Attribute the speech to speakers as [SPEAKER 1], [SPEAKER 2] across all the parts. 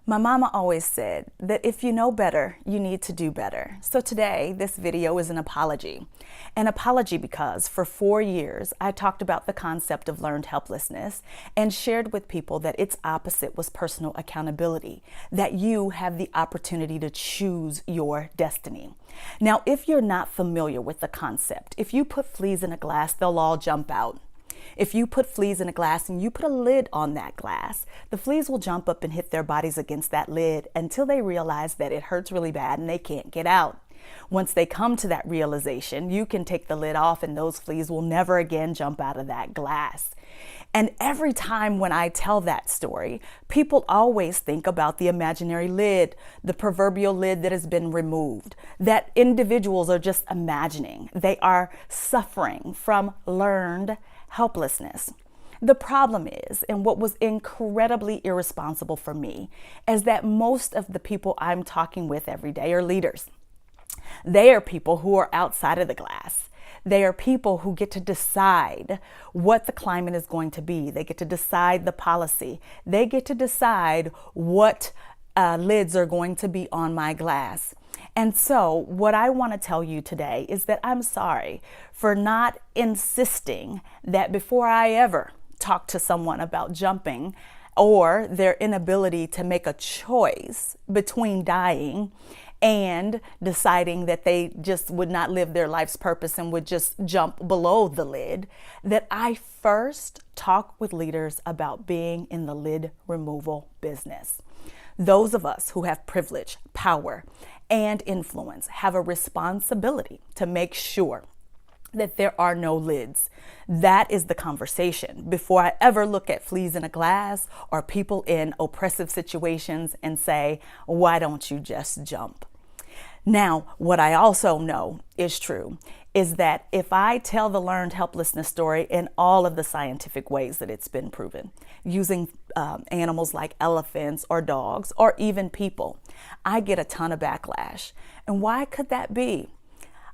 [SPEAKER 1] My mama always said that if you know better, you need to do better. So today, this video is an apology. An apology because for 4 years, I talked about the concept of learned helplessness and shared with people that its opposite was personal accountability, that you have the opportunity to choose your destiny. Now, if you're not familiar with the concept, if you put fleas in a glass, they'll all jump out. If you put fleas in a glass and you put a lid on that glass, the fleas will jump up and hit their bodies against that lid until they realize that it hurts really bad and they can't get out. Once they come to that realization, you can take the lid off and those fleas will never again jump out of that glass. And every time when I tell that story, people always think about the imaginary lid, the proverbial lid that has been removed, that individuals are just imagining. They are suffering from learned helplessness. The problem is, and what was incredibly irresponsible for me, is that most of the people I'm talking with every day are leaders. They are people who are outside of the glass. They are people who get to decide what the climate is going to be. They get to decide the policy. They get to decide what lids are going to be on my glass. And so what I want to tell you today is that I'm sorry for not insisting that before I ever talk to someone about jumping or their inability to make a choice between dying and deciding that they just would not live their life's purpose and would just jump below the lid, that I first talk with leaders about being in the lid removal business. Those of us who have privilege, power, and influence have a responsibility to make sure that there are no lids. That is the conversation before I ever look at fleas in a glass or people in oppressive situations and say, why don't you just jump? Now, what I also know is true is that if I tell the learned helplessness story in all of the scientific ways that it's been proven, using animals like elephants or dogs or even people, I get a ton of backlash. And why could that be?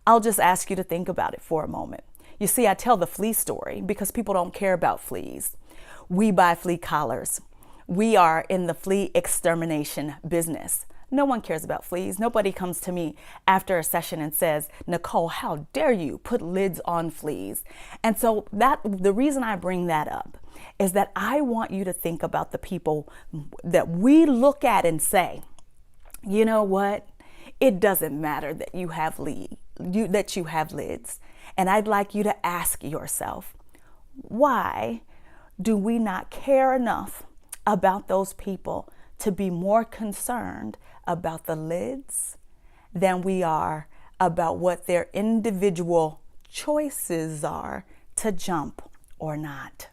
[SPEAKER 1] I'll just ask you to think about it for a moment. You see, I tell the flea story because people don't care about fleas. We buy flea collars. We are in the flea extermination business. No one cares about fleas. Nobody comes to me after a session and says, Nicole, how dare you put lids on fleas? And so the reason I bring that up is that I want you to think about the people that we look at and say, you know what? It doesn't matter that you have lids. And I'd like you to ask yourself, why do we not care enough about those people to be more concerned about the lids than we are about what their individual choices are to jump or not?